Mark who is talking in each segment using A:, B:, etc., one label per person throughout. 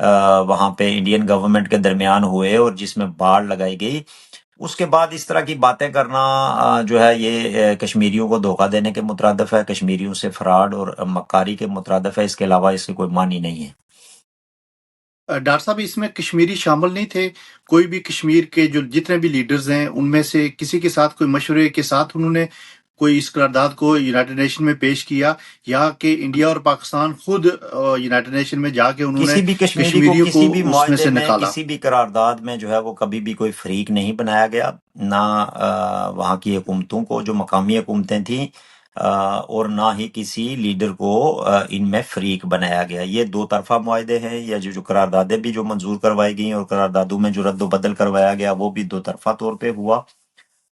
A: وہاں پہ Indian government کے درمیان ہوئے اور جس میں باڑ لگائی گئی، اس کے بعد اس طرح کی باتیں کرنا جو ہے یہ کشمیریوں کو دھوکہ دینے کے مترادف ہے، کشمیریوں سے فراڈ اور مکاری کے مترادف ہے، اس کے علاوہ اس کے کوئی معنی نہیں ہے۔
B: ڈاکٹر صاحب اس میں کشمیری شامل نہیں تھے؟ کوئی بھی کشمیر کے جو جتنے بھی لیڈرز ہیں ان میں سے کسی کے ساتھ کوئی مشورے کے ساتھ انہوں نے کوئی اس قرارداد کو یونائٹڈ نیشن میں پیش کیا، یا کہ انڈیا اور پاکستان خود یونائٹڈ نیشن میں جا کے انہوں نے
A: کسی بھی کشمیری کو
B: کشمیریوں
A: کسی بھی
B: اس میں
A: معاہدے
B: سے
A: میں،
B: نکالا؟
A: کسی بھی قرارداد میں جو ہے وہ کبھی بھی کوئی فریق نہیں بنایا گیا، نہ وہاں کی حکومتوں کو جو مقامی حکومتیں تھیں، اور نہ ہی کسی لیڈر کو ان میں فریق بنایا گیا۔ یہ دو طرفہ معاہدے ہیں، یا جو قراردادیں بھی جو منظور کروائی گئیں اور قراردادوں میں جو رد و بدل کروایا گیا وہ بھی دو طرفہ طور پہ ہوا۔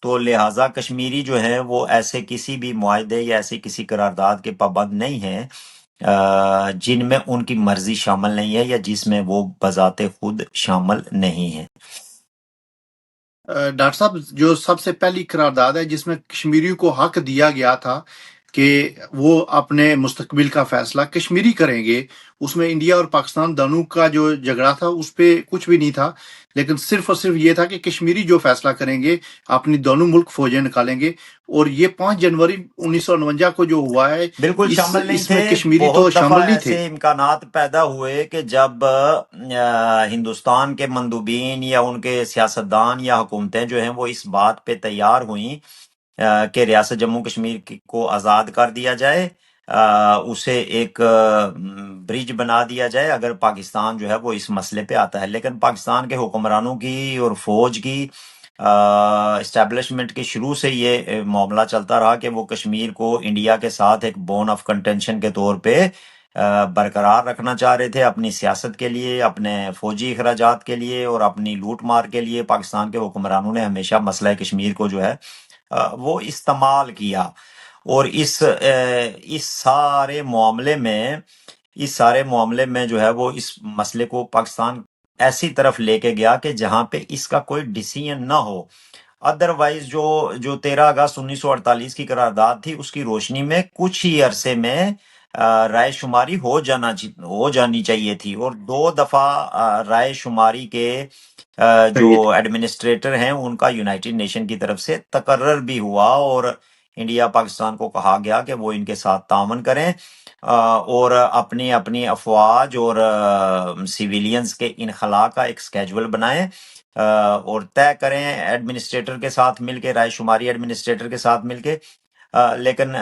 A: تو لہٰذا کشمیری جو ہیں وہ ایسے کسی بھی معاہدے یا ایسی کسی قرارداد کے پابند نہیں ہیں جن میں ان کی مرضی شامل نہیں ہے یا جس میں وہ بذات خود شامل نہیں ہے۔
B: ڈاکٹر صاحب جو سب سے پہلی قرارداد ہے جس میں کشمیریوں کو حق دیا گیا تھا کہ وہ اپنے مستقبل کا فیصلہ کشمیری کریں گے، اس میں انڈیا اور پاکستان دونوں کا جو جھگڑا تھا اس پہ کچھ بھی نہیں تھا، لیکن صرف اور صرف یہ تھا کہ کشمیری جو فیصلہ کریں گے اپنی دونوں ملک فوجیں نکالیں گے، اور یہ 5 جنوری 1949 کو جو ہوا ہے
A: بالکل شامل نہیں
B: اس
A: تھے۔
B: میں کشمیری تو
A: بہت دفعہ
B: شامل نہیں تھے۔
A: ایسے امکانات پیدا ہوئے کہ جب ہندوستان کے مندوبین یا ان کے سیاستدان یا حکومتیں جو ہیں وہ اس بات پہ تیار ہوئیں کہ ریاست جموں کشمیر کو آزاد کر دیا جائے، اسے ایک برج بنا دیا جائے اگر پاکستان جو ہے وہ اس مسئلے پہ آتا ہے، لیکن پاکستان کے حکمرانوں کی اور فوج کی اسٹیبلشمنٹ کے شروع سے یہ معاملہ چلتا رہا کہ وہ کشمیر کو انڈیا کے ساتھ ایک بون آف کنٹینشن کے طور پہ برقرار رکھنا چاہ رہے تھے، اپنی سیاست کے لیے، اپنے فوجی اخراجات کے لیے اور اپنی لوٹ مار کے لیے۔ پاکستان کے حکمرانوں نے ہمیشہ مسئلہ کشمیر کو جو ہے وہ استعمال کیا، اور اس سارے معاملے میں جو ہے وہ اس مسئلے کو پاکستان ایسی طرف لے کے گیا کہ جہاں پہ اس کا کوئی ڈیسیژن نہ ہو۔ ادروائز جو 13 اگست 1948 کی قرارداد تھی اس کی روشنی میں کچھ ہی عرصے میں رائے شماری ہو جانی چاہیے تھی، اور 2 دفعہ رائے شماری کے جو ایڈمنسٹریٹر ہیں ان کا یونائٹڈ نیشن کی طرف سے تقرر بھی ہوا، اور انڈیا پاکستان کو کہا گیا کہ وہ ان کے ساتھ تعاون کریں اور اپنی افواج اور سیویلینز کے انخلاء کا ایک سکیجول بنائیں اور طے کریں ایڈمنسٹریٹر کے ساتھ مل کے، رائے شماری ایڈمنسٹریٹر کے ساتھ مل کے، لیکن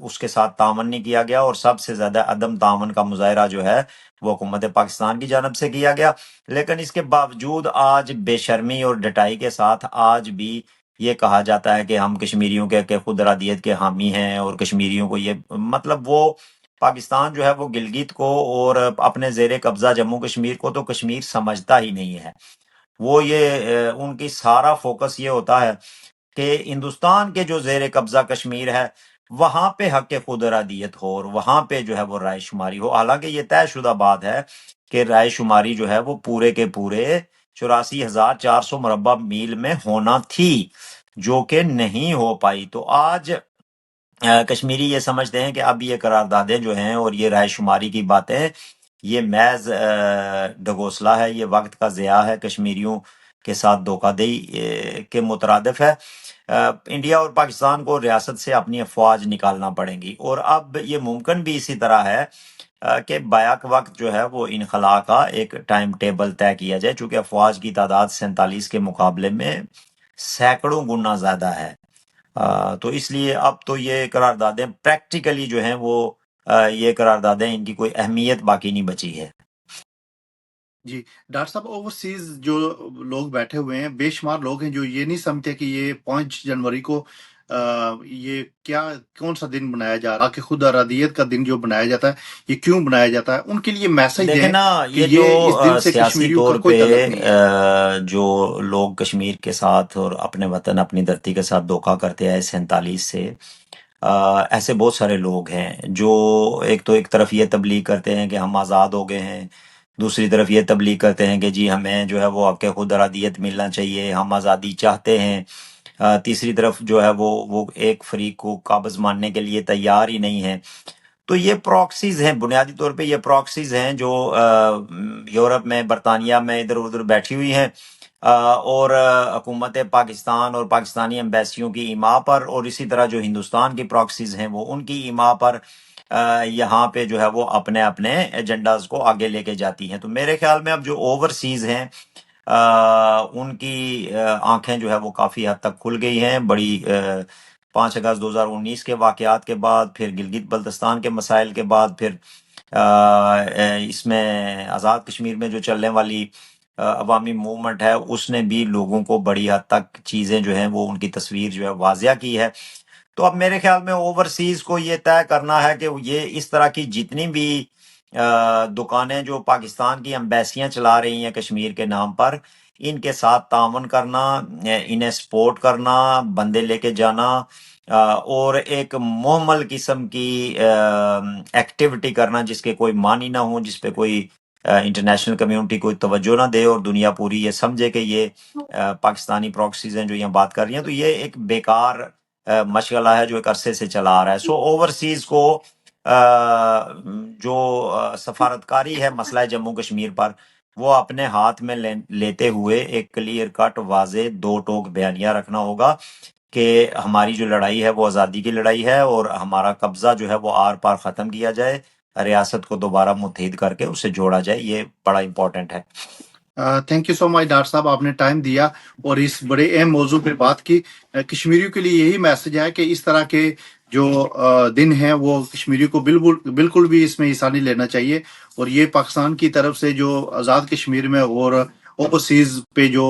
A: اس کے ساتھ تعاون نہیں کیا گیا، اور سب سے زیادہ عدم تعاون کا مظاہرہ جو ہے وہ حکومت پاکستان کی جانب سے کیا گیا۔ لیکن اس کے باوجود آج بے شرمی اور ڈٹائی کے ساتھ آج بھی یہ کہا جاتا ہے کہ ہم کشمیریوں کے خود ارادیت کے حامی ہیں، اور کشمیریوں کو یہ مطلب وہ پاکستان جو ہے وہ گلگت کو اور اپنے زیر قبضہ جموں کشمیر کو تو کشمیر سمجھتا ہی نہیں ہے۔ وہ ان کی سارا فوکس یہ ہوتا ہے کہ ہندوستان کے جو زیر قبضہ کشمیر ہے وہاں پہ حق خود ارادیت ہو اور وہاں پہ جو ہے وہ رائے شماری ہو، حالانکہ یہ طے شدہ بات ہے کہ رائے شماری جو ہے وہ پورے کے پورے 84,400 مربع میل میں ہونا تھی، جو کہ نہیں ہو پائی۔ تو آج کشمیری یہ سمجھتے ہیں کہ اب یہ قراردادیں جو ہیں اور یہ رائے شماری کی باتیں یہ محض ڈگوسلہ ہے، یہ وقت کا ضیاع ہے، کشمیریوں کے ساتھ دھوکہ دہی کے مترادف ہے۔ انڈیا اور پاکستان کو ریاست سے اپنی افواج نکالنا پڑیں گی، اور اب یہ ممکن بھی اسی طرح ہے کہ بیک وقت جو ہے وہ انخلاء کا ایک ٹائم ٹیبل طے کیا جائے، چونکہ افواج کی تعداد 47 کے مقابلے میں سینکڑوں گنا زیادہ ہے۔ تو اس لیے اب تو یہ قراردادیں پریکٹیکلی جو ہیں وہ یہ قراردادیں ان کی کوئی اہمیت باقی نہیں بچی ہے۔
B: جی ڈاکٹر صاحب، اوورسیز جو لوگ بیٹھے ہوئے ہیں، بے شمار لوگ ہیں جو یہ نہیں سمجھتے کہ یہ 5 جنوری کو یہ کون سا دن بنایا جا رہا، کہ خود ارادیت کا دن جو بنایا جاتا ہے یہ کیوں بنایا جاتا ہے، ان کے لیے میسج
A: دیکھیں
B: دیں
A: نا،
B: کہ
A: یہ جو
B: یہ اس دن سے
A: سیاسی
B: کشمیریوں
A: طور
B: کا کوئی
A: پہ
B: تعلق نہیں ہے۔
A: جو لوگ کشمیر کے ساتھ اور اپنے وطن اپنی دھرتی کے ساتھ دھوکہ کرتے آئے 47 سے، ایسے بہت سارے لوگ ہیں جو ایک طرف یہ تبلیغ کرتے ہیں کہ ہم آزاد ہو گئے ہیں، دوسری طرف یہ تبلیغ کرتے ہیں کہ جی ہمیں جو ہے وہ حق خود ارادیت ملنا چاہیے، ہم آزادی چاہتے ہیں، تیسری طرف جو ہے وہ ایک فریق کو قابض ماننے کے لیے تیار ہی نہیں ہے۔ تو یہ پراکسیز ہیں، بنیادی طور پہ یہ پراکسیز ہیں جو یورپ میں، برطانیہ میں ادھر ادھر بیٹھی ہوئی ہیں، اور حکومت پاکستان اور پاکستانی ایمبیسیوں کی ایما پر، اور اسی طرح جو ہندوستان کی پراکسیز ہیں وہ ان کی ایما پر یہاں پہ جو ہے وہ اپنے اپنے ایجنڈاز کو آگے لے کے جاتی ہیں۔ تو میرے خیال میں اب جو اوورسیز ہیں ان کی آنکھیں جو ہے وہ کافی حد تک کھل گئی ہیں، بڑی 5 اگست 2019 کے واقعات کے بعد، پھر گلگت بلتستان کے مسائل کے بعد، پھر اس میں آزاد کشمیر میں جو چلنے والی عوامی موومنٹ ہے اس نے بھی لوگوں کو بڑی حد تک چیزیں جو ہیں وہ ان کی تصویر جو ہے واضح کی ہے۔ تو اب میرے خیال میں اوورسیز کو یہ طے کرنا ہے کہ یہ اس طرح کی جتنی بھی دکانیں جو پاکستان کی ایمبیسیاں چلا رہی ہیں کشمیر کے نام پر، ان کے ساتھ تعاون کرنا، انہیں سپورٹ کرنا، بندے لے کے جانا، اور ایک محمل قسم کی ایکٹیویٹی کرنا جس کے کوئی معنی نہ ہو، جس پہ کوئی انٹرنیشنل کمیونٹی کوئی توجہ نہ دے اور دنیا پوری یہ سمجھے کہ یہ پاکستانی پراکسیز ہیں جو یہاں بات کر رہی ہیں، تو یہ ایک بیکار مشغلہ ہے جو ایک عرصے سے چلا آ رہا ہے۔ سو اوورسیز کو جو سفارتکاری ہے مسئلہ جموں کشمیر پر، وہ اپنے ہاتھ میں لیتے ہوئے ایک کلیئر کٹ واضح 2 ٹوک بیانیہ رکھنا ہوگا کہ ہماری جو لڑائی ہے وہ آزادی کی لڑائی ہے، اور ہمارا قبضہ جو ہے وہ آر پار ختم کیا جائے، ریاست کو دوبارہ متحد کر کے اسے جوڑا جائے۔ یہ بڑا امپورٹنٹ ہے۔
B: Thank you so much doctor صاحب، آپ نے ٹائم دیا اور اس بڑے اہم موضوع پہ بات کی۔ کشمیریوں کے لیے یہی میسج ہے کہ اس طرح کے جو دن ہیں وہ کشمیریوں کو بالکل بھی اس میں حصہ نہیں لینا چاہیے، اور یہ پاکستان کی طرف سے جو آزاد کشمیر میں اور اوورسیز پہ جو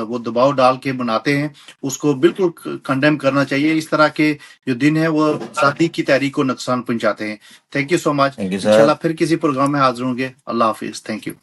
B: وہ دباؤ ڈال کے بناتے ہیں اس کو بالکل کنڈیم کرنا چاہیے۔ اس طرح کے جو دن ہیں وہ آزادی کی تحریک کو نقصان پہنچاتے ہیں۔ Thank you so much,
A: thank you
B: انشاءاللہ
A: سر۔
B: پھر کسی پروگرام میں حاضر ہوں گے۔ اللہ حافظ، تھینک یو۔